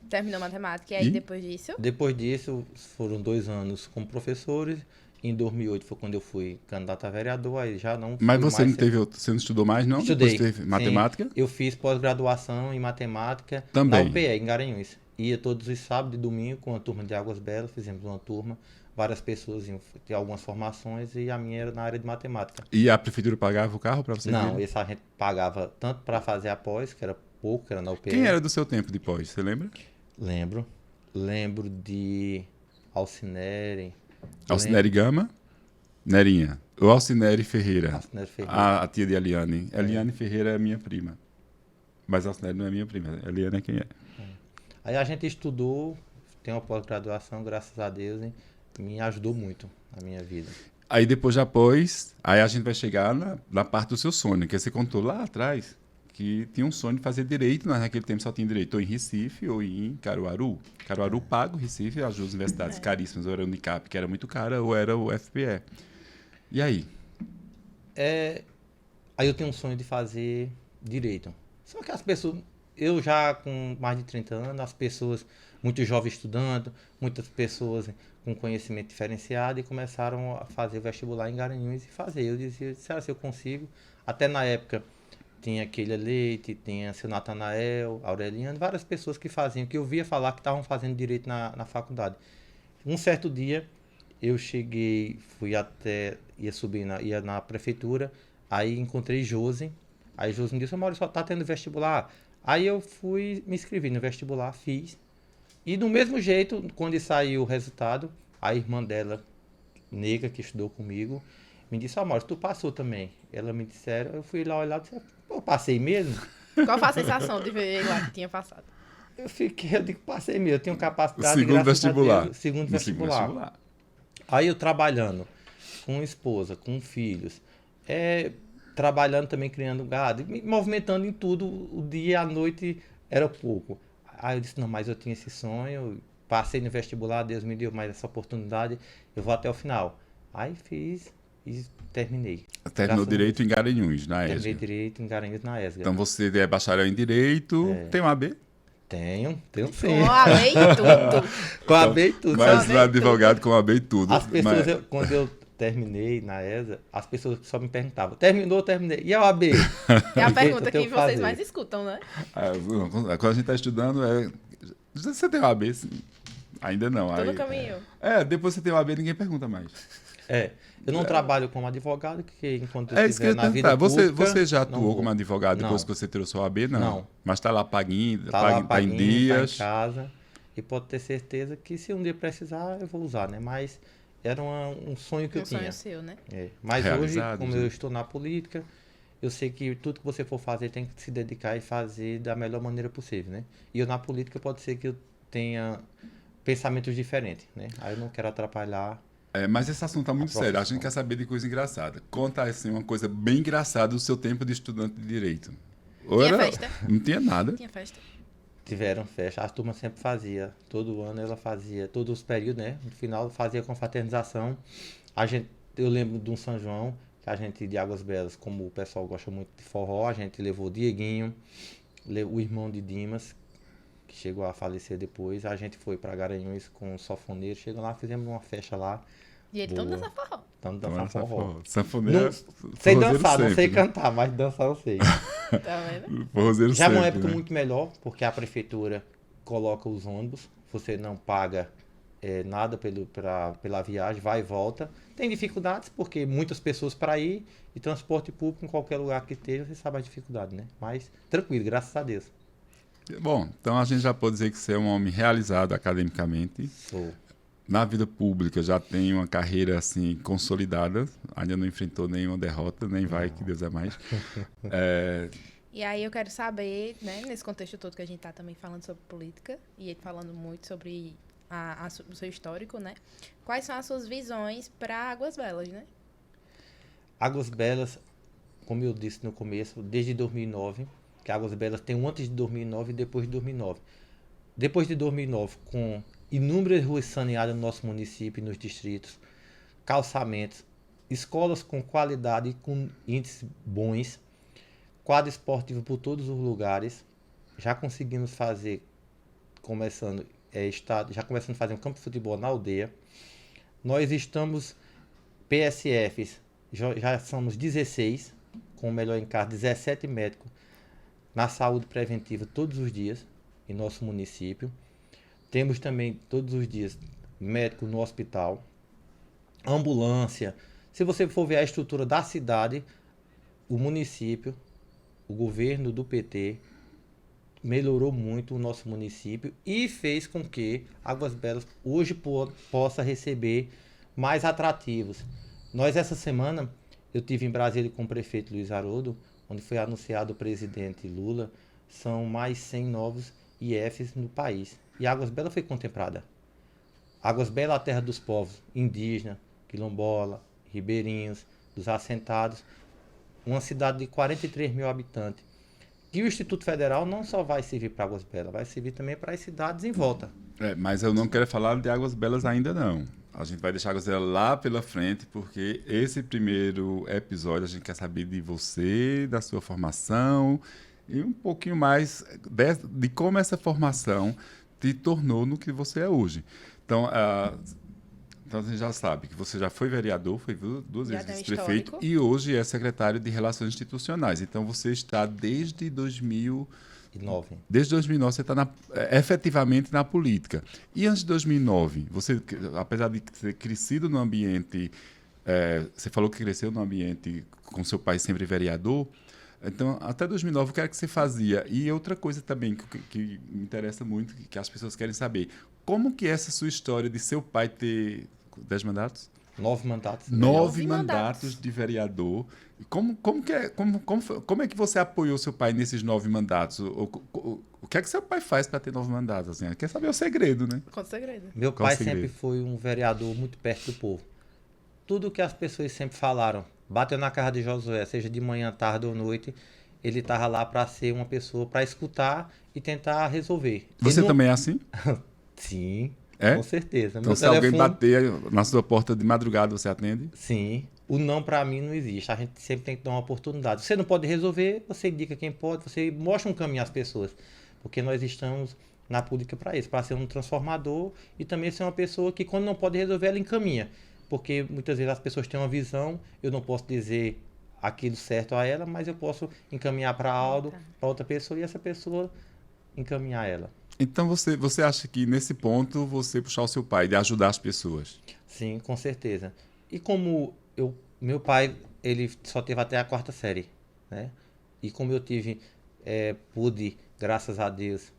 Terminou matemática e aí E? depois disso? Depois disso, foram 2 anos como professores. Em 2008 foi quando eu fui candidato a vereador, aí já não Mas fui você mais você não estudou mais, não? Estudei. Depois teve sim. matemática? Eu fiz pós-graduação em matemática Também. na UPE, em Garanhuns. Ia todos os sábados e domingo com a turma de Águas Belas, fizemos uma turma, várias pessoas iam ter algumas formações e a minha era na área de matemática. E a prefeitura pagava o carro para você Não, vir? esse a gente pagava tanto para fazer a pós, que era pouco, que era na UPE. Quem era do seu tempo de pós, você lembra? Lembro de Alcinere. Alcinere Gama, Nerinha. O Alcinere Ferreira. Alcinere Ferreira. A tia de Eliane. Eliane Ferreira é minha prima. Mas Alcinere não é minha prima. Eliane é quem é. Aí a gente estudou, tem uma pós-graduação, graças a Deus, hein, me ajudou muito na minha vida. Aí depois de após, aí a gente vai chegar na parte do seu sonho, que você contou lá atrás, que tinha um sonho de fazer direito, mas naquele tempo só tinha direito ou em Recife ou em Caruaru. Caruaru paga, o Recife, as duas universidades caríssimas, ou era o Unicap, que era muito cara, ou era o FPE. E aí? Aí eu tenho um sonho de fazer direito. Só que as pessoas, eu já com mais de 30 anos, as pessoas, muitos jovens estudando, muitas pessoas com conhecimento diferenciado e começaram a fazer o vestibular em Garanhuns e fazer. Eu dizia, será se eu consigo? Até na época tinha aquele Leite, tinha seu Natanael, Aureliano, várias pessoas que faziam, que eu via falar que estavam fazendo direito na faculdade. Um certo dia, eu cheguei, ia na prefeitura, aí encontrei Josi, aí Josi me disse, Maurício, só tá tendo vestibular. Aí eu fui, me inscrevi no vestibular, fiz, e do mesmo jeito, quando saiu o resultado, a irmã dela, nega, que estudou comigo, me disse, Maurício, tu passou também. Ela me disseram, eu fui lá olhar e disse, eu passei mesmo? Qual foi a sensação de ver lá que tinha passado? Eu digo, passei mesmo, eu tenho capacidade. Segundo vestibular. Deus, segundo vestibular. Aí eu trabalhando com esposa, com filhos, trabalhando também, criando gado, me movimentando em tudo, o dia e a noite era pouco. Aí eu disse, não, mas eu tinha esse sonho, passei no vestibular, Deus me deu mais essa oportunidade, eu vou até o final. Aí fiz e terminei. Terminou Graças a Direito Deus. em Garanhuns, na Terminei ESG. Direito em Garanhuns, na ESG. Então você é bacharel em Direito, tem um AB? Tenho sim. Com a lei e tudo. Com a B e tudo. Mas AB e advogado com AB e tudo. As pessoas, Mas- quando eu terminei na ESA, as pessoas só me perguntavam, terminou, terminei. E a OAB? É a Que pergunta jeito eu que tenho que vocês fazer? mais escutam, né? Quando a gente está estudando, você tem o AB? Sim. Ainda não. Tô Aí, no caminho. depois você tem o AB, ninguém pergunta mais. Eu não trabalho como advogado, que enquanto eu É isso que eu estiver ia na vida perguntar. pública, Você já não atuou vou. como advogado depois Não. que você tirou seu AB? Não. Não. Mas está lá paguinho, Tá lá tá em paguinho, dias. tá em casa, e pode ter certeza que se um dia precisar, eu vou usar, né? Mas era um sonho que eu Um tinha. sonho seu, né? Mas Realizado, hoje, como né? eu estou na política, eu sei que tudo que você for fazer tem que se dedicar e fazer da melhor maneira possível, né? E eu na política pode ser que eu tenha pensamentos diferentes, né? Aí eu não quero atrapalhar. Mas esse assunto tá muito sério. A profissão. gente quer saber de coisa engraçada. Conta assim uma coisa bem engraçada do seu tempo de estudante de Direito. Tinha festa? Não tinha nada. Tinha festa. Tiveram festa, a turma sempre fazia, todo ano ela fazia, todos os períodos, né? No final fazia confraternização. Eu lembro de um São João, que a gente de Águas Belas, como o pessoal gosta muito de forró, a gente levou o Dieguinho, o irmão de Dimas, que chegou a falecer depois. A gente foi para Garanhuns com o sanfoneiro, chegou lá, fizemos uma festa lá, E ele todo Boa. nessa forró. estamos Então, dançando forró. Sanfoneiro. Não sei forrozeiro dançar, não sei sempre, né? cantar, mas dançar eu sei. Tá vendo? Forrozeiro Já é uma sempre, época né? muito melhor, porque a prefeitura coloca os ônibus, você não paga nada pela viagem, vai e volta. Tem dificuldades, porque muitas pessoas para ir, e transporte público em qualquer lugar que esteja, você sabe a dificuldade, né? Mas tranquilo, graças a Deus. Bom, então a gente já pode dizer que você é um homem realizado academicamente. Sou. Na vida pública já tem uma carreira assim consolidada, ainda não enfrentou nenhuma derrota, nem vai, que Deus é mais. E aí eu quero saber, né, nesse contexto todo que a gente tá também falando sobre política, e ele falando muito sobre o seu histórico, né? Quais são as suas visões para Águas Belas, né? Águas Belas, como eu disse no começo, desde 2009, que Águas Belas tem um antes de 2009 e depois de 2009. Depois de 2009, com inúmeras ruas saneadas no nosso município e nos distritos, calçamentos, escolas com qualidade e com índices bons, quadro esportivo por todos os lugares, já conseguimos fazer, já começando a fazer um campo de futebol na aldeia. Nós estamos PSFs, já somos 16, com o melhor em casa, 17 médicos na saúde preventiva todos os dias em nosso município. Temos também todos os dias médico no hospital, ambulância. Se você for ver a estrutura da cidade, o município, o governo do PT melhorou muito o nosso município e fez com que Águas Belas hoje possa receber mais atrativos. Essa semana, eu tive em Brasília com o prefeito Luiz Haroldo, onde foi anunciado o presidente Lula, são mais 100 novos IFs no país. E Águas Belas foi contemplada. Águas Belas, a terra dos povos indígenas, quilombola, ribeirinhos, dos assentados, uma cidade de 43 mil habitantes. E o Instituto Federal não só vai servir para Águas Belas, vai servir também para as cidades em volta. Mas eu não quero falar de Águas Belas ainda não. A gente vai deixar Águas Belas lá pela frente, porque esse primeiro episódio a gente quer saber de você, da sua formação e um pouquinho mais de como essa formação te tornou no que você é hoje. Então, então a gente já sabe que você já foi vereador, foi duas Já vezes tem um vice-prefeito histórico. e hoje é secretário de Relações Institucionais. Então você está desde 2009, você está efetivamente na política. E antes de 2009, você, apesar de ter crescido no ambiente, você falou que cresceu no ambiente com seu pai sempre vereador, então até 2009 o que era que você fazia? E outra coisa também que me interessa muito, que as pessoas querem saber, como que é essa sua história de seu pai ter 10 mandatos? 9 mandatos. 9 mandatos de vereador. Como é que você apoiou seu pai nesses 9 mandatos? O que é que seu pai faz para ter 9 mandatos? Assim? Quer saber o segredo, né? Conta o segredo. Meu Qual o pai segredo? sempre foi um vereador muito perto do povo. Tudo que as pessoas sempre falaram, bateu na casa de Josué, seja de manhã, tarde ou noite, ele estava lá para ser uma pessoa, para escutar e tentar resolver. Você Ele não- também é assim? Sim. É? Com certeza. Então, Meu se alguém telefone... bater na sua porta de madrugada, você atende? Sim. O não para mim não existe. A gente sempre tem que dar uma oportunidade. Você não pode resolver, você indica quem pode, você mostra um caminho às pessoas. Porque nós estamos na política para isso, para ser um transformador e também ser uma pessoa que quando não pode resolver, ela encaminha. Porque muitas vezes as pessoas têm uma visão, eu não posso dizer aquilo certo a ela, mas eu posso encaminhar para Aldo, para outra pessoa e essa pessoa encaminhar ela. Então, você acha que nesse ponto você puxar o seu pai, de ajudar as pessoas? Sim, com certeza. E como meu pai, ele só teve até a quarta série, né? E como eu tive, pude, graças a Deus,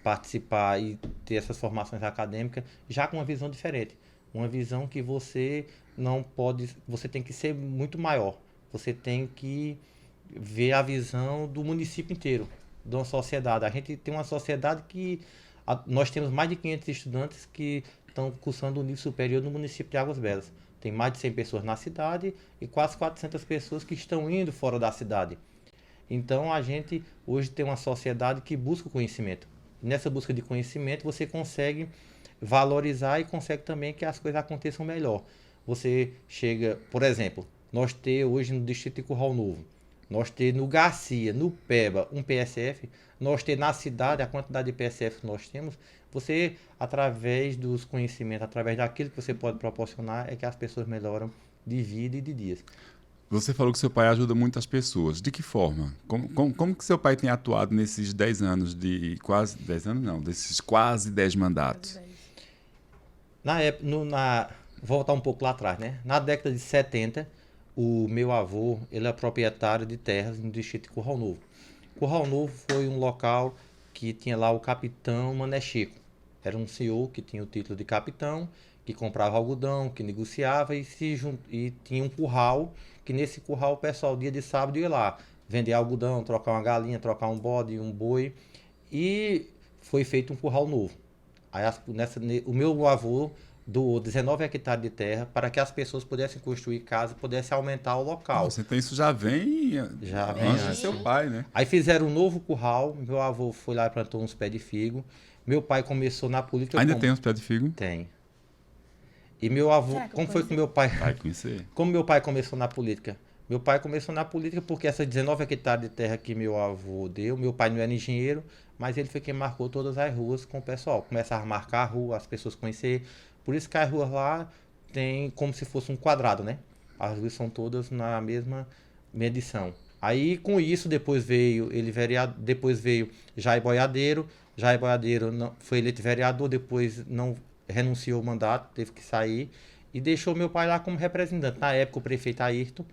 participar e ter essas formações acadêmicas, já com uma visão diferente. Uma visão que você não pode, você tem que ser muito maior. Você tem que ver a visão do município inteiro, de uma sociedade. A gente tem uma sociedade que nós temos mais de 500 estudantes que estão cursando o nível superior no município de Águas Belas. Tem mais de 100 pessoas na cidade e quase 400 pessoas que estão indo fora da cidade. Então a gente hoje tem uma sociedade que busca o conhecimento. Nessa busca de conhecimento você consegue valorizar e consegue também que as coisas aconteçam melhor. Você chega, por exemplo, nós ter hoje no distrito de Curral Novo, nós ter no Garcia, no Peba, um PSF, nós ter na cidade a quantidade de PSF que nós temos, você, através dos conhecimentos, através daquilo que você pode proporcionar, é que as pessoas melhoram de vida e de dias. Você falou que seu pai ajuda muitas pessoas. De que forma? Como que seu pai tem atuado nesses 10 anos de... Quase 10 anos não, desses quase 10 mandatos? Na época, voltar um pouco lá atrás, né? Na década de 70, o meu avô, ele é proprietário de terras no distrito de Curral Novo. Curral Novo foi um local que tinha lá o capitão Mané Chico. Era um senhor que tinha o título de capitão, que comprava algodão, que negociava e tinha um curral, que nesse curral o pessoal dia de sábado ia lá vender algodão, trocar uma galinha, trocar um bode, um boi. E foi feito um curral novo. Aí o meu avô doou 19 hectares de terra para que as pessoas pudessem construir casa, pudessem aumentar o local. Nossa, então isso já vem antes de seu pai, né? Aí fizeram um novo curral, meu avô foi lá e plantou uns pés de figo. Meu pai começou na política... Ainda tem uns pés de figo? Tem. E meu avô, como foi que meu pai... Vai conhecer. Como meu pai começou na política? Meu pai começou na política porque essas 19 hectares de terra que meu avô deu, meu pai não era engenheiro, mas ele foi quem marcou todas as ruas com o pessoal. Começava a marcar a rua, as pessoas conhecer. Por isso que as ruas lá tem como se fosse um quadrado, né? As ruas são todas na mesma medição. Aí com isso depois veio Jair Boiadeiro. Jair Boiadeiro foi eleito vereador, depois não renunciou o mandato, teve que sair e deixou meu pai lá como representante. Na época o prefeito Ayrton,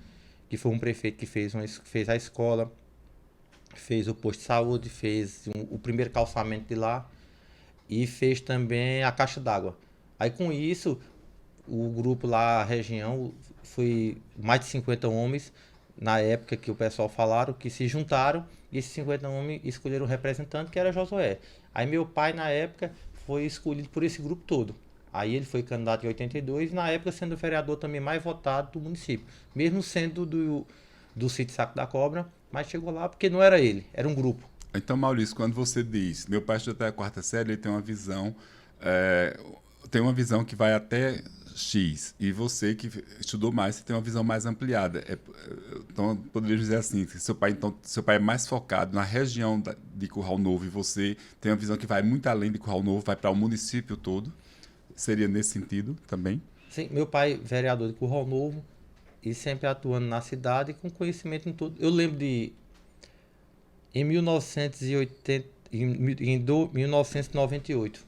que foi um prefeito que fez a escola, fez o posto de saúde, fez o primeiro calçamento de lá e fez também a caixa d'água. Aí com isso, o grupo lá, a região, foi mais de 50 homens, na época que o pessoal falaram, que se juntaram e esses 50 homens escolheram um representante que era Josué. Aí meu pai, na época, foi escolhido por esse grupo todo. Aí ele foi candidato em 82 e na época sendo o vereador também mais votado do município. Mesmo sendo do sítio Saco da Cobra, mas chegou lá porque não era ele, era um grupo. Então, Maurício, quando você diz, meu pai estudou até a quarta série, ele tem uma visão, que vai até X, e você que estudou mais, você tem uma visão mais ampliada. Então, poderia dizer assim, que seu pai é mais focado na região de Curral Novo e você tem uma visão que vai muito além de Curral Novo, vai para o município todo. Seria nesse sentido também? Sim, meu pai, vereador de Curral Novo, e sempre atuando na cidade com conhecimento em tudo. Eu lembro em 1998,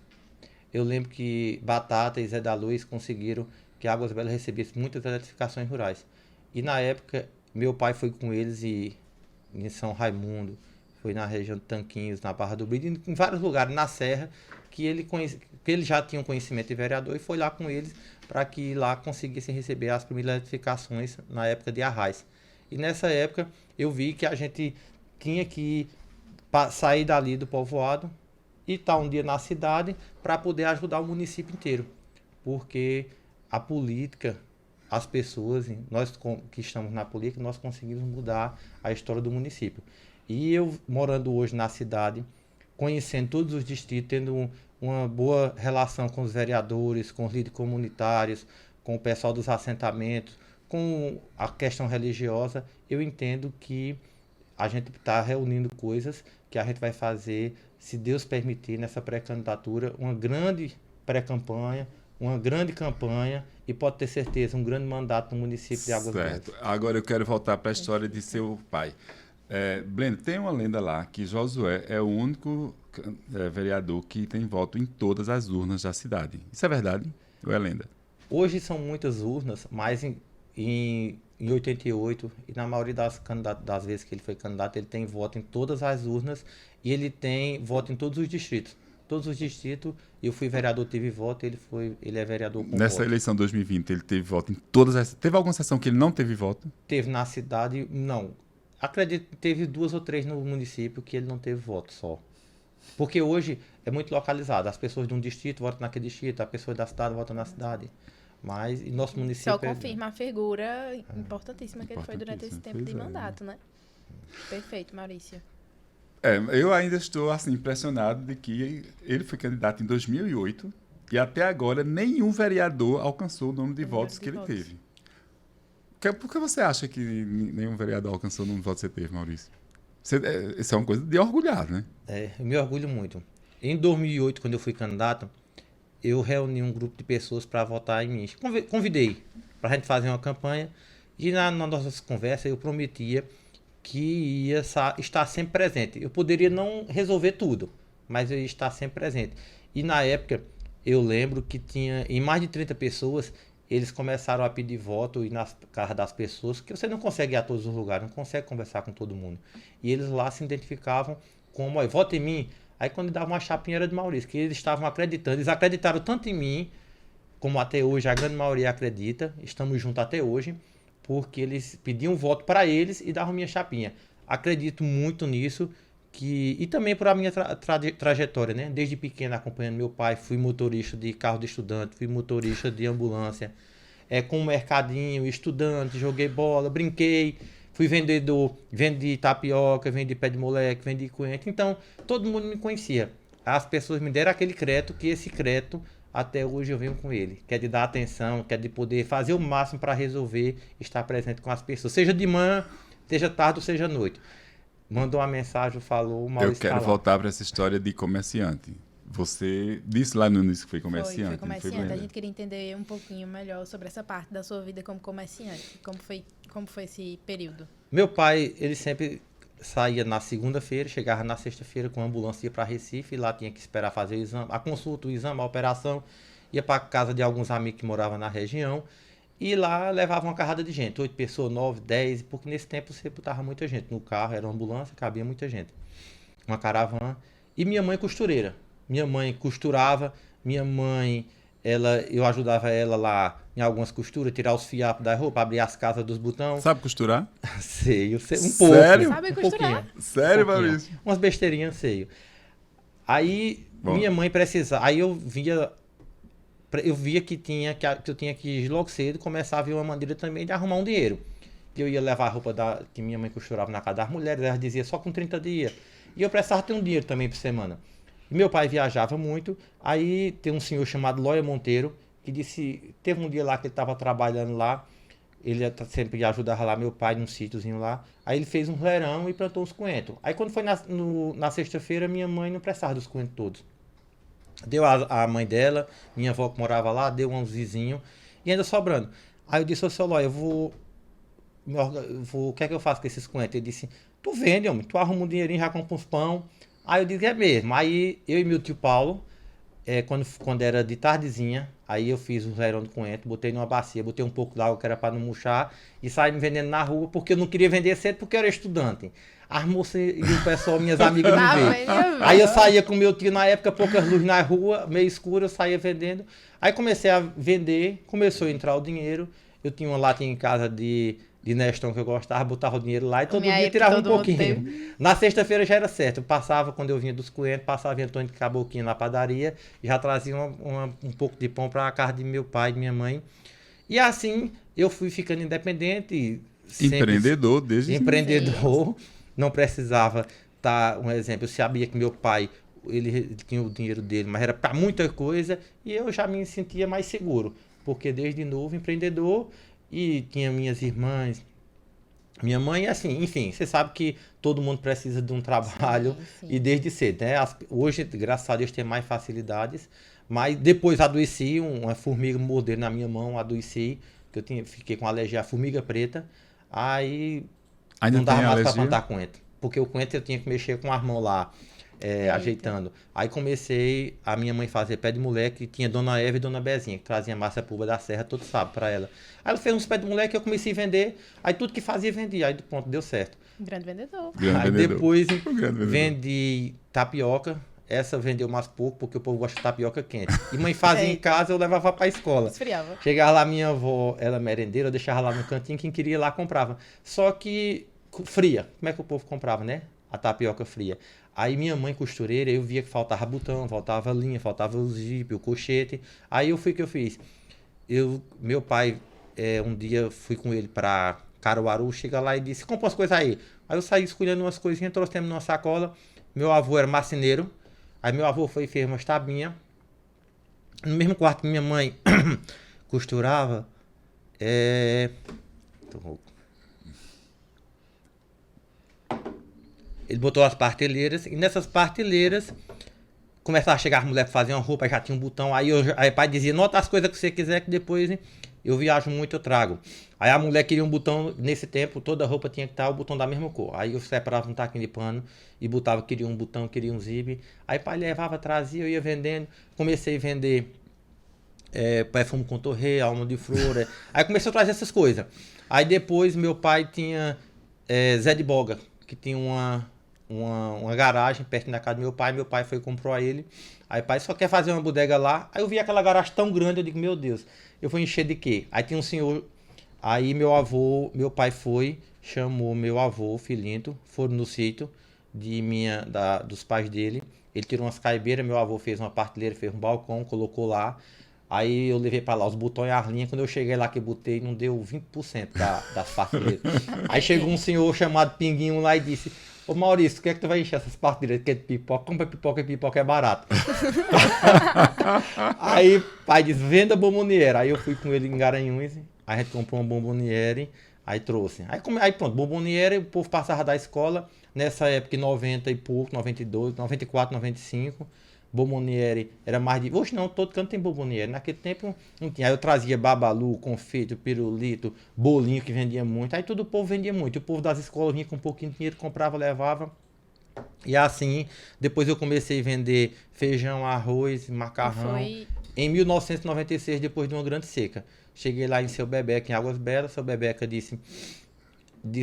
eu lembro que Batata e Zé da Luz conseguiram que Águas Belas recebesse muitas eletrificações rurais. E na época, meu pai foi com eles em São Raimundo, foi na região de Tanquinhos, na Barra do Brito, em vários lugares, na Serra, que ele já tinha um conhecimento de vereador e foi lá com eles para que lá conseguissem receber as primeiras eletrificações na época de Arraiz. E nessa época eu vi que a gente tinha que sair dali do povoado e estar um dia na cidade para poder ajudar o município inteiro. Porque a política, as pessoas, nós que estamos na política, nós conseguimos mudar a história do município. E eu morando hoje na cidade, conhecendo todos os distritos, tendo uma boa relação com os vereadores, com os líderes comunitários, com o pessoal dos assentamentos, com a questão religiosa, eu entendo que a gente está reunindo coisas que a gente vai fazer, se Deus permitir, nessa pré-candidatura, uma grande pré-campanha, uma grande campanha e pode ter certeza, um grande mandato no município de Águas Belas. Certo. Agora eu quero voltar para a história de seu pai. Blenda, tem uma lenda lá que Josué é o único vereador que tem voto em todas as urnas da cidade. Isso é verdade ou é lenda? Hoje são muitas urnas, mas em 88, e na maioria das vezes que ele foi candidato, ele tem voto em todas as urnas e ele tem voto em todos os distritos. Todos os distritos, eu fui vereador, tive voto, ele é vereador com Nessa voto. eleição de 2020, ele teve voto em todas as... Teve alguma sessão que ele não teve voto? Teve na cidade, não. Acredito que teve 2 ou 3 no município que ele não teve voto só. Porque hoje é muito localizado. As pessoas de um distrito votam naquele distrito, as pessoas da cidade votam na cidade. Mas em nosso município... Só confirma a figura importantíssima que ele foi durante esse tempo de Pois é. mandato, né? Perfeito, Maurício. Eu ainda estou assim, impressionado de que ele foi candidato em 2008 e até agora nenhum vereador alcançou o número de votos que ele teve. Por que você acha que nenhum vereador alcançou o número de votos que você teve, Maurício? Isso é uma coisa de orgulhar, né? Eu me orgulho muito. Em 2008, quando eu fui candidato, eu reuni um grupo de pessoas para votar em mim. Convidei para a gente fazer uma campanha e nas nossas conversas eu prometia que ia estar sempre presente. Eu poderia não resolver tudo, mas eu ia estar sempre presente. E na época, eu lembro que tinha, em mais de 30 pessoas, eles começaram a pedir voto e nas casas das pessoas, que você não consegue ir a todos os lugares, não consegue conversar com todo mundo. E eles lá se identificavam como, olha, vota em mim. Aí quando dava uma chapinha era de Maurício, que eles estavam acreditando. Eles acreditaram tanto em mim, como até hoje a grande maioria acredita, estamos juntos até hoje, porque eles pediam voto para eles e davam minha chapinha. Acredito muito nisso, e também por a minha trajetória, né? Desde pequeno acompanhando meu pai, fui motorista de carro de estudante, fui motorista de ambulância, com um mercadinho, estudante, joguei bola, brinquei, fui vendedor, vendi tapioca, vendi pé de moleque, vendi coentro, então todo mundo me conhecia. As pessoas me deram aquele crédito, que esse crédito até hoje eu venho com ele, que é de dar atenção, que é de poder fazer o máximo para resolver, estar presente com as pessoas, seja de manhã, seja tarde ou seja noite. Mandou uma mensagem, falou, Maurício. Eu quero voltar para essa história de comerciante. Você disse lá no início que foi comerciante. Foi comerciante. A gente queria entender um pouquinho melhor sobre essa parte da sua vida como comerciante. Como foi esse período? Meu pai, ele sempre saía na segunda-feira, chegava na sexta-feira com a ambulância, ia para Recife, e lá tinha que esperar fazer o exame, a consulta, o exame, a operação, ia para casa de alguns amigos que moravam na região, e lá levava uma carrada de gente, 8 pessoas, 9, 10, porque nesse tempo você botava muita gente no carro, era uma ambulância, cabia muita gente. Uma caravana. E minha mãe costureira. Minha mãe costurava, minha mãe, eu ajudava ela lá em algumas costuras, tirar os fiapos da roupa, abrir as casas dos botões. Sabe costurar? Sei, eu sei um pouco. Sério? Sabe costurar? Sério, Maurício? Umas besteirinhas, sei. Aí Bom. minha mãe precisava, aí eu via que eu tinha que ir logo cedo, começar a ver uma maneira também de arrumar um dinheiro. Eu ia levar a roupa que minha mãe costurava na casa das mulheres, ela dizia só com 30 dias. E eu precisava ter um dinheiro também por semana. E meu pai viajava muito, aí tem um senhor chamado Lóia Monteiro, que disse, teve um dia lá que ele estava trabalhando lá, ele sempre ajudava lá meu pai num sítiozinho lá, aí ele fez um verão e plantou uns coentros. Aí quando foi na sexta-feira, minha mãe não precisava dos coentros todos. Deu a mãe dela, minha avó que morava lá, deu uns vizinhos, e ainda sobrando. Aí eu disse, ô seu Lóia, o que é que eu faço com esses coentros? Ele disse, tu vende, homem, tu arruma um dinheirinho, já compra uns pão. Aí eu disse, é mesmo. Aí eu e meu tio Paulo, quando era de tardezinha, aí eu fiz um verão de coentro, botei numa bacia, botei um pouco d'água que era para não murchar, e saí me vendendo na rua, porque eu não queria vender cedo, porque eu era estudante. As moças e o pessoal, minhas amigas não veio. Aí eu saía com meu tio, na época, poucas luzes na rua, meio escura, eu saía vendendo. Aí comecei a vender, começou a entrar o dinheiro, eu tinha uma latinha em casa de Neston que eu gostava, botava o dinheiro lá e todo dia tirava um pouquinho. Na sexta-feira já era certo. Eu passava, quando eu vinha dos coentros, passava em Antônio de Caboquinha na padaria e já trazia um pouco de pão para a casa de meu pai e de minha mãe. E assim eu fui ficando independente. Empreendedor desde empreendedor. Não precisava um exemplo. Eu sabia que meu pai, ele tinha o dinheiro dele, mas era para muita coisa, e eu já me sentia mais seguro, porque desde novo empreendedor, e tinha minhas irmãs, minha mãe, assim, enfim, você sabe que todo mundo precisa de um trabalho, Sim, e desde cedo, né? Hoje, graças a Deus, tem mais facilidades, mas depois adoeci, uma formiga mordeu na minha mão, adoeci, que fiquei com alergia à formiga preta, aí Ainda não dava tem mais para alergia? plantar coentro, porque o coentro eu tinha que mexer com as mãos lá, Eita. ajeitando. Aí comecei a minha mãe fazer pé de moleque, tinha Dona Eva e Dona Bezinha, que trazia massa pulva da serra todo sábado para ela. Aí ela fez uns pés de moleque, eu comecei a vender, aí tudo que fazia vendia, aí pronto, deu certo. Um grande vendedor. Grande Aí vendedor. depois Um grande vendedor. vendi tapioca, essa vendeu mais pouco, porque o povo gosta de tapioca quente. E mãe fazia em Eita. casa, eu levava para a escola. Esfriava. Chegava lá, minha avó, ela merendeira, eu deixava lá no cantinho, quem queria ir lá comprava. Só que fria, como é que o povo comprava, né? A tapioca fria. Aí minha mãe costureira, eu via que faltava botão, faltava linha, faltava o zíper, o colchete. Aí eu fui que eu fiz. Meu pai, um dia fui com ele para Caruaru, chega lá e disse, compra umas coisas aí. Aí eu saí escolhendo umas coisinhas, trouxemos numa sacola. Meu avô era marceneiro. Aí meu avô foi e fez umas tabinhas. No mesmo quarto que minha mãe costurava, tô rouco. Ele botou as parteleiras, e nessas parteleiras começava a chegar as mulheres pra fazer uma roupa, já tinha um botão, aí o pai dizia, nota as coisas que você quiser que depois, hein, eu viajo muito, eu trago. Aí a mulher queria um botão, nesse tempo toda roupa tinha que estar o botão da mesma cor. Aí eu separava um taquinho de pano e botava, queria um botão, queria um zíper. Aí o pai levava, trazia, eu ia vendendo, comecei a vender perfume com torre, alma de flor. Aí começou a trazer essas coisas. Aí depois meu pai tinha Zé de Boga, que tinha uma garagem perto da casa do meu pai foi e comprou a ele. Aí o pai só quer fazer uma bodega lá. Aí eu vi aquela garagem tão grande, eu digo, meu Deus, eu vou encher de quê? Aí tinha um senhor, aí meu pai foi, chamou meu avô, Filinto, foram no sítio dos pais dele. Ele tirou umas caibeiras, meu avô fez uma partilheira, fez um balcão, colocou lá. Aí eu levei pra lá os botões e as linhas. Quando eu cheguei lá que botei, não deu 20% das partilheiras. Aí chegou um senhor chamado Pinguinho lá e disse, ô Maurício, o que é que tu vai encher essas partilheiras? Quer de pipoca? Compra pipoca e pipoca é barato. Aí pai disse, venda bomboniere. Aí eu fui com ele em Garanhuns, a gente comprou uma bomboniere, aí trouxe. Aí pronto, bomboniere, o povo passava da escola, nessa época 90 e pouco, 92, 94, 95. Bomboniere era mais de... Hoje não, todo canto tem bomboniere. Naquele tempo não tinha. Aí eu trazia babalu, confeito, pirulito, bolinho que vendia muito. Aí todo o povo vendia muito. O povo das escolas vinha com um pouquinho de dinheiro, comprava, levava. E assim, depois eu comecei a vender feijão, arroz, macarrão. Em 1996, depois de uma grande seca. Cheguei lá em Seu Bebeca, em Águas Belas. Seu Bebeca disse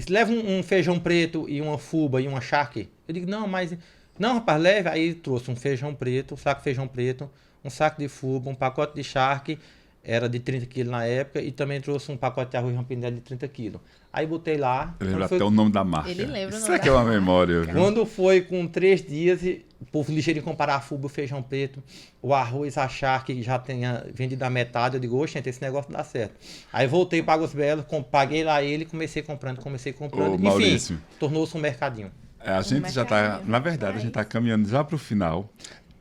leva um feijão preto e uma fuba e uma charque. Eu digo, não, mas... Não, rapaz, leve. Aí trouxe um feijão preto, um saco de feijão preto, um saco de fuba, um pacote de charque, era de 30 quilos na época, e também trouxe um pacote de arroz rampinelli de 30 quilos. Aí botei lá. Eu lembro até o nome da marca. Ele lembra o Isso nome aqui é uma memória. Viu? Quando foi com 3 dias, o povo ligeirinho comparar a fuba, o feijão preto, o arroz, a charque, que já tinha vendido a metade, eu digo, oxe, gente, esse negócio não dá certo. Aí voltei para Águas Belas, paguei lá ele, comecei comprando. Ô, Maurício, enfim, tornou-se um mercadinho. A gente já tá, na verdade, a gente tá caminhando já pro final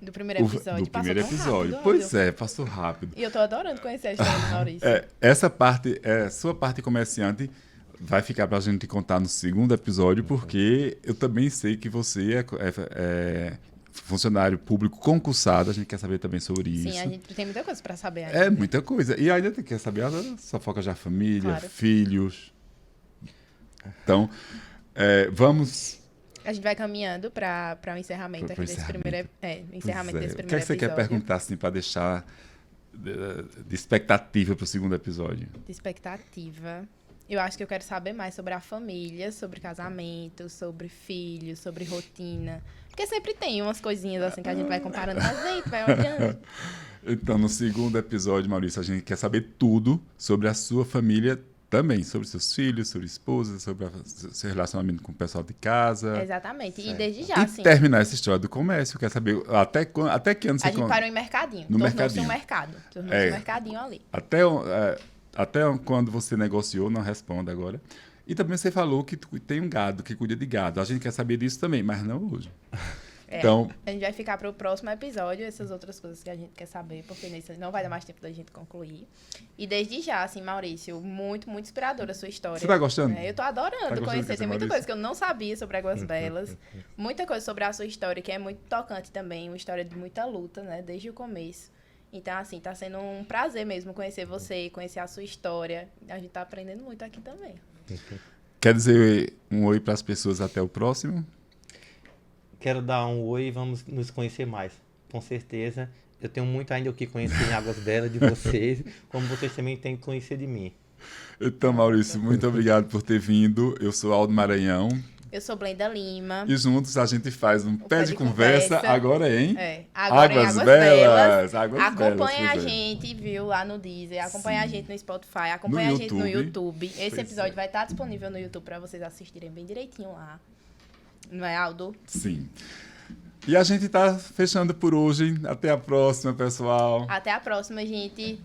do primeiro episódio. do primeiro Passou tão episódio. rápido, Pois é, passou rápido. E eu tô adorando conhecer a história do Maurício. Essa parte, sua parte comerciante, vai ficar pra gente contar no segundo episódio, porque eu também sei que você é funcionário público concursado, a gente quer saber também sobre isso. Sim, a gente tem muita coisa pra saber ainda. É muita coisa. E ainda quer saber as fofocas da família, Claro. filhos. Então, vamos... A gente vai caminhando para o encerramento Pro aqui desse encerramento. primeiro, encerramento Pois é. desse O que é primeiro que você quer episódio. perguntar, assim, para deixar de expectativa pro segundo episódio? De expectativa. Eu acho que eu quero saber mais sobre a família, sobre casamento, sobre filhos, sobre rotina. Porque sempre tem umas coisinhas assim que a gente vai comparando com a gente, vai olhando. Então, no segundo episódio, Maurício, a gente quer saber tudo sobre a sua família também, sobre seus filhos, sobre esposa, sobre seu relacionamento com o pessoal de casa. Exatamente. Certo. E desde já, E assim. terminar essa história do comércio, quer saber até que ano você... A gente parou em mercadinho. No Tornou-se mercadinho. um mercado. Tornou-se um mercadinho ali. Até quando você negociou, não responda agora. E também você falou que tem um gado, que cuida de gado. A gente quer saber disso também, mas não hoje. Então, A gente vai ficar para o próximo episódio, essas outras coisas que a gente quer saber, porque nesse não vai dar mais tempo da gente concluir. E desde já, assim, Maurício, muito, muito inspiradora a sua história. você tá gostando? Eu tô adorando gostando de conhecer. conhecer Tem muita Maurício? coisa que eu não sabia sobre Águas Belas. Muita coisa sobre a sua história, que é muito tocante também. Uma história de muita luta, né? Desde o começo. Então, assim, tá sendo um prazer mesmo conhecer você, conhecer a sua história. A gente tá aprendendo muito aqui também. Quer dizer um oi para as pessoas até o próximo? Quero dar um oi e vamos nos conhecer mais. Com certeza. Eu tenho muito ainda o que conhecer em Águas Belas de vocês, como vocês também têm que conhecer de mim. Então, Maurício, muito obrigado por ter vindo. Eu sou Aldo Maranhão. Eu sou Blenda Lima. E juntos a gente faz um pé de conversa. Agora, hein? Agora Águas em Águas Belas. Belas. Águas Acompanha Belas, a pois é. gente, viu, lá no Deezer. Acompanha a Sim. gente no Spotify. Acompanha No a gente no YouTube. YouTube. Esse Pois episódio é. vai estar disponível no YouTube para vocês assistirem bem direitinho lá. Não é, Aldo? Sim. E a gente tá fechando por hoje. Até a próxima, pessoal. Até a próxima, gente.